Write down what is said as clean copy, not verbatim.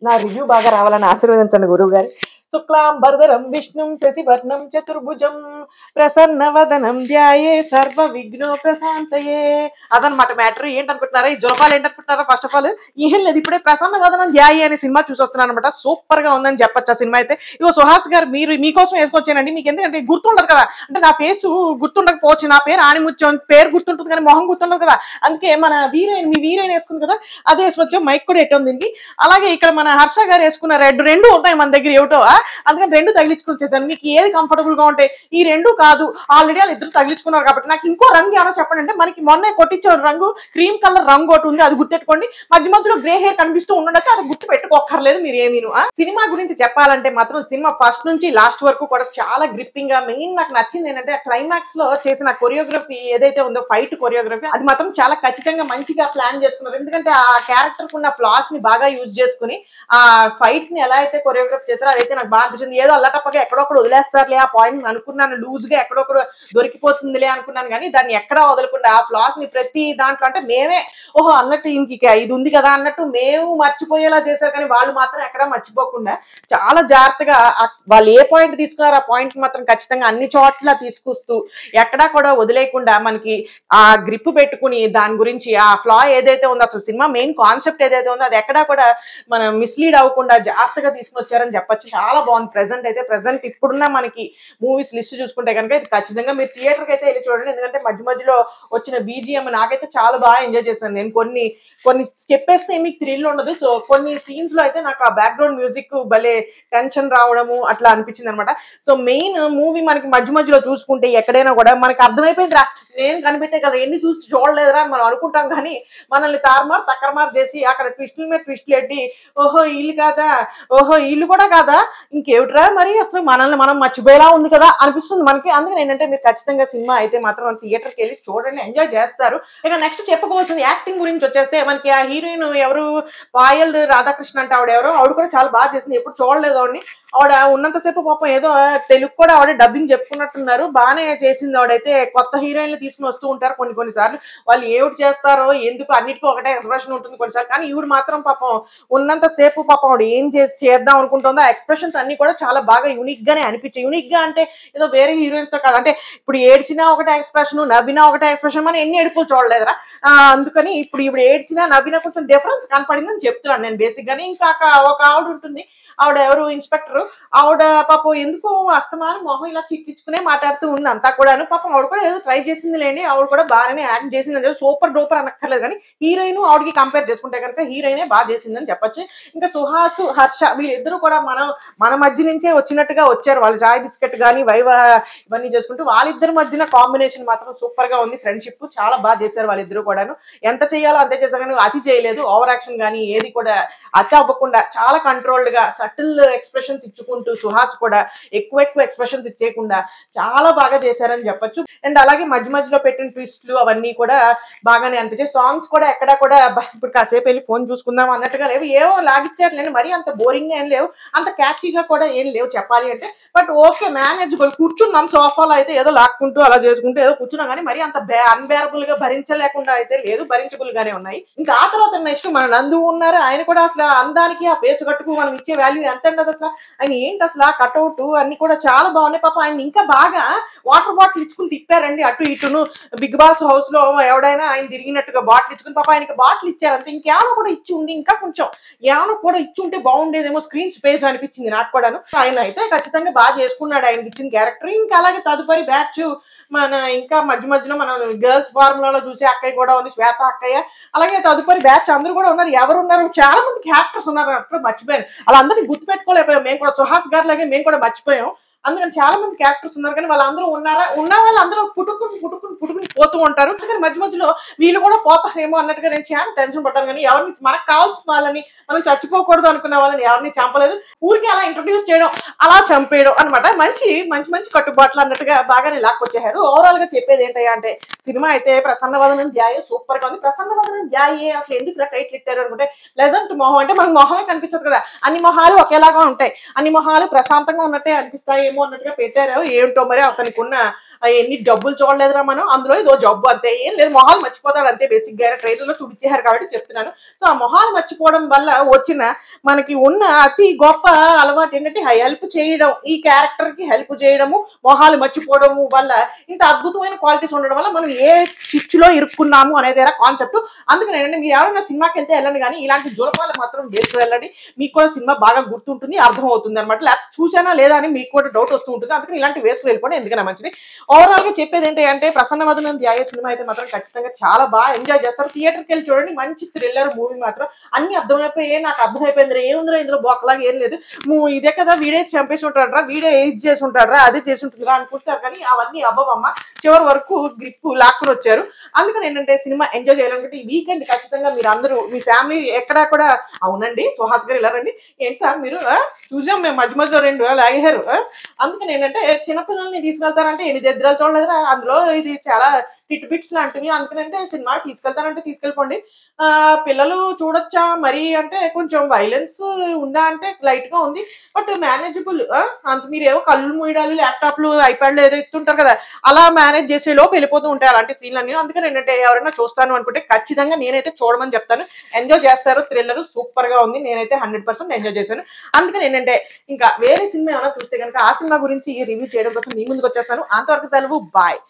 నా రివ్యూ బాగా రావాలని ఆశీర్వదించండి గురువు గారు. శుక్లాంబరధరం విష్ణుం శశివర్ణం చతుర్భుజం ప్రసన్నవదనం ధ్యాయే సర్వ విఘ్నోపశాంతయే. అదనమాట మ్యాటర్. ఏంటనుకుంటున్నారా? ఈ జోపాలు ఏంటనుకుంటున్నారా? ఫస్ట్ ఆఫ్ ఆల్ ఏం లేదు, ఇప్పుడే ప్రసన్నవదనం ధ్యాయే అనే సినిమా చూసి వస్తున్నాను అనమాట. సూపర్ గా ఉందని చెప్పొచ్చు ఆ సినిమా అయితే. ఇగో సుహాస్ గారు, మీరు మీకోసం వేసుకొచ్చానండి. మీకు ఎందుకంటే గుర్తుండదు కదా, అంటే నా ఫేస్ గుర్తుండకపోవచ్చు. నా పేరు ఆనిముత్యం, పేరు గుర్తుంటుంది కానీ మొహం గుర్తుండదు కదా. అందుకే మన వీరైన, మీ వీరైన వేసుకుంది కదా, అదే వేసుకొచ్చాం. మైక్ కూడా ఎట్టు ఉంది. అలాగే ఇక్కడ మన హర్ష గారు వేసుకున్న రెండు ఉంటాయి మన దగ్గర ఏమిటో, అందుకని రెండు తగిలించుకుని వచ్చేసాను. మీకు ఏది కంఫర్టబుల్ గా ఉంటాయి? ఈ రెండు కాదు, ఆల్రెడీ వాళ్ళు ఇద్దరు తగిలించుకున్నారు కాబట్టి నాకు ఇంకో రంగు ఏమో చెప్పండి. అంటే మనకి మొన్నే కొట్టించే రంగు క్రీమ్ కలర్ రంగు ఒకటి ఉంది, అది గుర్తెట్టుకోండి. మధ్య మధ్యలో గ్రే హెయిర్ కనిపిస్తూ ఉండొచ్చు, అది గుర్తు పెట్టుకోక్కర్లేదు మీరు ఏమీను. సినిమా గురించి చెప్పాలంటే మాత్రం సినిమా ఫస్ట్ నుంచి లాస్ట్ వరకు కూడా చాలా గ్రిప్పింగ్ గా, మెయిన్ నాకు నచ్చింది ఏంటంటే క్లైమాక్స్ లో చేసిన కొరియోగ్రఫీ ఏదైతే ఉందో, ఫైట్ కొరియోగ్రఫీ, అది మాత్రం చాలా ఖచ్చితంగా మంచిగా ప్లాన్ చేసుకున్నారు. ఎందుకంటే ఆ క్యారెక్టర్ ఉన్న ఫ్లాస్ ని బాగా యూజ్ చేసుకుని ఆ ఫైట్ ని ఎలా అయితే కొరియోగ్రాఫ్ చేస్తారో అదైతే నాకు బాగా అనిపించింది. ఏదో అల్లటప్పగా ఎక్కడొక్కడ వదిలేస్తారులే ఆ పాయింట్ అనుకున్నాను, లూజ్ గా ఎక్కడొక్కడ దొరికిపోతుందిలే అనుకున్నాను, కానీ దాన్ని ఎక్కడా వదలకుండా ఆ ఫ్లాస్ ని ప్రతి దాంట్లో, అంటే మేమే ఓహో అన్నట్టు ఇంక ఇది ఉంది కదా అన్నట్టు మేము మర్చిపోయేలా చేశారు, కానీ వాళ్ళు మాత్రం ఎక్కడా మర్చిపోకుండా చాలా జాగ్రత్తగా వాళ్ళు ఏ పాయింట్ తీసుకున్నారో ఆ పాయింట్ మాత్రం ఖచ్చితంగా అన్ని చోట్ల తీసుకొస్తూ ఎక్కడా కూడా వదిలేయకుండా మనకి ఆ గ్రిప్ పెట్టుకుని దాని గురించి ఆ ఫ్లా ఏదైతే ఉందో, అసలు సినిమా మెయిన్ కాన్సెప్ట్ ఏదైతే ఉందో అది ఎక్కడా కూడా మనం మిస్లీడ్ అవ్వకుండా జాగ్రత్తగా తీసుకొచ్చారని చెప్పొచ్చు. చాలా బాగుంది. ప్రెసెంట్ ఇప్పుడున్న మనకి మూవీస్ లిస్ట్ చూసుకుంటే కనుక ఇది ఖచ్చితంగా మీరు థియేటర్కి అయితే వెళ్ళి చూడండి. ఎందుకంటే మధ్య మధ్యలో వచ్చిన బీజిఎం నాకైతే చాలా బాగా ఎంజాయ్ చేశాను. నేను కొన్ని స్కిప్ వేస్తే మీకు థ్రిల్ ఉండదు. సో కొన్ని సీన్స్ లో అయితే నాకు ఆ బ్యాక్గ్రౌండ్ మ్యూజిక్ భలే టెన్షన్ రావడము అట్లా అనిపించింది అనమాట. సో మెయిన్ మూవీ మనకి మధ్య మధ్యలో చూసుకుంటే ఎక్కడైనా కూడా మనకి అర్థమైపోయిందిరా, నేను కనిపెట్టే కదా, ఎన్ని చూసి చూడలేదురా అని మనం అనుకుంటాం, కానీ మనల్ని తారుమారు తక్కరమారు చేసి అక్కడ ట్విస్టుల మీద ట్విస్టులు పెట్టి ఓహో ఇల్లు కాదా, ఓహో ఇల్లు కూడా కాదా, ఇంకేమిట్రా మరి అసలు మనల్ని మనం మర్చిపోయేలా ఉంది కదా అనిపిస్తుంది మనకి. అందుకని ఏంటంటే మీరు ఖచ్చితంగా సినిమా అయితే మాత్రం థియేటర్కి వెళ్ళి చూడండి, ఎంజాయ్ చేస్తారు. ఇక నెక్స్ట్ చెప్పుకోవాల్సింది యాక్టింగ్ గురించి వచ్చేస్తే మనకి ఆ హీరోయిన్ ఎవరు, పాయల్ రాధాకృష్ణ అంటే ఆవిడ కూడా చాలా బాగా చేసింది. ఎప్పుడు చూడలేదు ఆవిడ ఉన్నంతసేపు పాపం ఏదో తెలుగు కూడా ఆవిడ డబ్బింగ్ చెప్పుకున్నట్టున్నారు, బాగానే చేసింది. ఆవిడైతే కొత్త హీరోయిన్లు తీసుకుని వస్తూ ఉంటారు కొన్నిసార్లు, వాళ్ళు ఏమిటి చేస్తారో ఎందుకు అన్నిటికీ ఒకటే ఎక్స్ప్రెషన్ ఉంటుంది కొన్నిసార్లు, కానీ ఈవిడ మాత్రం పాపం ఉన్నంతసేపు పాపం ఆవిడ ఏం చేద్దాం అనుకుంటుందో ఆ ఎక్స్ప్రెషన్స్ అన్ని కూడా చాలా బాగా యూనిక్ గానే అనిపించాయి. యూనిక్ గా అంటే ఏదో వేరే హీరోయిన్స్ తో కాదు, అంటే ఇప్పుడు ఏడ్చినా ఒకటే ఎక్స్ప్రెషన్, నవ్వినా ఒకటే ఎక్స్ప్రెషన్, అని ఎన్ని ఏడుపులు చూడలేదురా. అందుకని ఇప్పుడు ఏడ్చినా నవ్వినా కొంచెం డిఫరెన్స్ కనపడిందని చెప్తున్నాను నేను బేసిక్ గానీ. ఇంకా ఒక ఆవిడ ఉంటుంది, ఆవిడ ఎవరు ఇన్స్పెక్టర్, ఆవిడ పాపం ఎందుకు అస్తమానం మొహం ఇలా చిట్టించుకునే మాట్లాడుతూ ఉంది అంతా కూడాను. పాపం ఆవిడ కూడా ఏదో ట్రై చేసింది లేండి, ఆవిడ కూడా బాగానే యాక్ట్ చేసింది, సూపర్ డూపర్ అనక్కర్లేదు, కానీ హీరోయిన్ ఆవిడకి కంపేర్ చేసుకుంటే కనుక హీరోయినే బాగా చేసిందని చెప్పొచ్చు. ఇంకా సుహాస్, హర్ష వీళ్ళిద్దరూ కూడా మన మధ్య నుంచే వచ్చినట్టుగా వచ్చారు. వాళ్ళు చాయ్ బిస్కెట్ కానీ వైవా ఇవన్నీ చేసుకుంటూ వాళ్ళిద్దరి మధ్యన కాంబినేషన్ మాత్రం సూపర్ గా ఉంది. ఫ్రెండ్షిప్ చాలా బాగా చేశారు వాళ్ళిద్దరూ కూడాను. ఎంత చేయాలో అంతే చేశారు, కానీ అతి చేయలేదు. ఓవర్ యాక్షన్ కానీ ఏది కూడా అతి అవ్వకుండా చాలా కంట్రోల్డ్ గా సటిల్ ఎక్స్ప్రెషన్స్ ఇచ్చుకుంటూ సుహాస్ కూడా ఎక్కువ ఎక్స్ప్రెషన్స్ ఇచ్చేయకుండా చాలా బాగా చేశారని చెప్పొచ్చు. అండ్ అలాగే మధ్య మధ్యలో పెట్టిన ట్విస్ట్లు అవన్నీ కూడా బాగానే అనిపించాయి. సాంగ్స్ కూడా ఎక్కడా కూడా ఇప్పుడు కాసేపు వెళ్ళి ఫోన్ చూసుకుందాం అన్నట్టుగా లేవు, ఏవో లాగిచ్చారు లేని మరీ అంత బోరింగ్ ఏం లేవు, అంత క్యాచీగా కూడా ఏం లేవు చెప్పాలి అంటే. But okay, manageable. కూర్చున్నాం సోఫాలో అయితే ఏదో లాక్కుంటూ అలా చేసుకుంటూ ఏదో కూర్చున్నాం, కానీ మరి అంత అన్బేరబుల్ గా భరించలేకుండా అయితే లేదు, భరించబుల్ గానే ఉన్నాయి. ఇంకా ఆ తర్వాత నెక్స్ట్ మన నందు ఉన్నారు, ఆయన కూడా అసలు అందానికి ఆ ఫేస్ కట్టుకు మనం ఇచ్చే వాల్యూ ఎంత ఉండదు అసలు. ఆయన ఏంటి అసలు ఆ కట్అవుట్ అన్ని కూడా చాలా బాగున్నాయి. పాప ఆయన ఇంకా బాగా వాటర్ బాటిల్ ఇచ్చుకుని తిప్పారండి అటు ఇటును. బిగ్ బాస్ హౌస్ లో ఎవడైనా ఆయన తిరిగినట్టుగా బాటిల్ ఇచ్చుకుని పాప ఆయనకి బాటిల్ ఇచ్చారంటే ఇంకేమైనా కూడా ఇచ్చి ఉండి, ఇంకా కొంచెం ఏమైనా కూడా ఇచ్చి ఉంటే బాగుండేదేమో, స్క్రీన్ స్పేస్ అనిపించింది నాకు కూడాను. ఆయన అయితే ఖచ్చితంగా బాగా చేసుకున్నాడు ఆయనకి ఇచ్చిన క్యారెక్టర్. ఇంకా అలాగే తదుపరి బ్యాచ్ మన ఇంకా మధ్య మధ్యలో మనం గర్ల్స్ ఫార్ములాలో చూసే అక్కయ్య కూడా ఉంది, శ్వేత అక్కయ్య. అలాగే తదుపరి బ్యాచ్ అందరూ కూడా ఉన్నారు. ఎవరున్నారు, చాలా మంది క్యారెక్టర్స్ ఉన్నారు, అక్కడ మర్చిపోయాను. అలా అందరినీ గుర్తు పెట్టుకోలేకపోయాం మేము కూడా, సుహాస్ గారు లాగే మేము కూడా మర్చిపోయాం. అందుకని చాలా మంది క్యారెక్టర్స్ ఉన్నారు, కానీ వాళ్ళందరూ ఉన్న వాళ్ళు అందరూ పుట్టుకుని పోతూ ఉంటారు. కానీ మధ్య మధ్యలో వీళ్ళు కూడా పోతారేమో అన్నట్టుగా నేను చాలా టెన్షన్ పడ్డాను. కానీ ఎవరిని మనకు కావాల్సిన వాళ్ళని, మనం చచ్చిపోకూడదు అనుకున్న వాళ్ళని ఎవరిని చంపలేదు, ఊరికి అలా ఇంట్రొడ్యూస్ చేయడం, అలా చంపేయడం అనమాట. మంచి కట్టుబాట్లు అన్నట్టుగా బాగానే లాక్కొచ్చేశారు. ఓవరాల్ గా చెప్పేది ఏంటయ్యా అంటే, సినిమా అయితే ప్రసన్నవదనం ధ్యాయే సూపర్ గా ఉంది. ప్రసన్నవదనం ధ్యాయే అసలు ఎందుకు టైటిల్ ఇట్టారు అనుకుంటే, ప్లెజెంట్ మొహం అంటే మనకు మొహమే కనిపించదు కదా, అన్ని మొహాలు ఒకేలాగా ఉంటాయి, అన్ని మొహాలు ప్రశాంతంగా ఉన్నట్టే అనిపిస్తాయి ఏమో అన్నట్టుగా పెట్టారు. ఏంటో మరి అతనికి ఉన్న ఎన్ని జబ్బులు చూడలేదురా మనం, అందులో ఇదో జబ్బు అంతే, ఏం లేదు మొహాలు మర్చిపోతాడు అంతే, బేసిక్ గా ట్రైలర్ లో చూపించారు కాబట్టి చెప్తున్నాను. సో ఆ మొహాలు మర్చిపోవడం వల్ల వచ్చిన మనకి ఉన్న అతి గొప్ప అలవాటు ఏంటంటే హెల్ప్ చేయడం, ఈ క్యారెక్టర్ కి హెల్ప్ చేయడము, మొహాలు మర్చిపోవడము వల్ల ఇంత అద్భుతమైన క్వాలిటీస్ ఉండడం వల్ల మనం ఏ చిచ్చులో ఇరుక్కున్నాము అనేది కాన్సెప్ట్. అందుకని ఏంటంటే మీరు ఎవరైనా సినిమాకి వెళ్తే వెళ్ళండి, కానీ ఇలాంటి జులపాలు మాత్రం వేసుకు వెళ్ళండి. మీకు కూడా సినిమా బాగా గుర్తుంటుంది, అర్థమవుతుంది అనమాట. లేకపోతే చూసానా లేదా అని మీకు కూడా డౌట్ వస్తూ ఉంటుంది. అందుకని ఇలాంటి వేసుకు వెళ్ళిపోండి, ఎందుకైనా మంచిది. ఓవరాల్ గా చెప్పేది ఏంటి అంటే ప్రసన్నవదనం ధ్యాయ సినిమా అయితే మాత్రం ఖచ్చితంగా చాలా బాగా ఎంజాయ్ చేస్తారు. థియేటర్కి వెళ్ళి చూడండి, మంచి థ్రిల్లర్ మూవీ మాత్రం. అన్ని అర్థమైపోయి నాకు అర్థమైపోయింది, ఏముందిరా ఇందులో బొక్కలాగా ఏం లేదు, ఇదే కదా వీడే చంపేసి ఉంటాడరా, వీడే ఏజ్ చేసి ఉంటాడరా, అదే చేసి ఉంటుందిరా అనుకుంటారు, కానీ అవన్నీ అబ్బవమ్మ. చివరి వరకు గ్రిప్ లాక్కుని వచ్చారు. అందుకని ఏంటంటే సినిమా ఎంజాయ్ చేయాలనుకుంటే ఈ వీకెండ్ ఖచ్చితంగా మీరు అందరూ మీ ఫ్యామిలీ ఎక్కడా కూడా. అవునండి సుహాస్ గారు ఇలా రండి. ఏంటి సార్ మీరు చూసాం మేము మధ్య మధ్యలో 2 వేలు అయ్యారు. అందుకని ఏంటంటే చిన్నపిల్లల్ని తీసుకెళ్తారంటే ఎన్ని దరిద్రాలు చూడలేదురా, అందులో ఇది చాలా టిట్ బిట్స్ లాంటివి. అందుకనంటే సినిమా తీసుకెళ్తారంటే తీసుకెళ్ళిపోండి. పిల్లలు చూడొచ్చా మరి అంటే కొంచెం వైలెన్స్ ఉందా అంటే లైట్ గా ఉంది, బట్ మేనేజబుల్. అంత మీరేమో కళ్ళు మూయడాలు, ల్యాప్టాప్లు, ఐప్యాడ్లు ఏదో ఇస్తుంటారు కదా, అలా మేనేజ్ చేసే లోపు వెళ్ళిపోతూ ఉంటాయి అలాంటి సీన్లు అన్ని. అందుకని ఏంటంటే ఎవరైనా చూస్తాను అనుకుంటే ఖచ్చితంగా నేనైతే చూడమని చెప్తాను. ఎంజాయ్ చేస్తారు, థ్రిల్లర్ సూపర్ గా ఉంది, నేనైతే 100% ఎంజాయ్ చేశాను. అందుకని ఏంటంటే ఇంకా వేరే సినిమా ఏమైనా చూస్తే కనుక ఆ సినిమా గురించి రివ్యూ చేయడం కోసం మీ ముందుకు వచ్చేస్తాను. అంతవరకు సెలవు, బాయ్.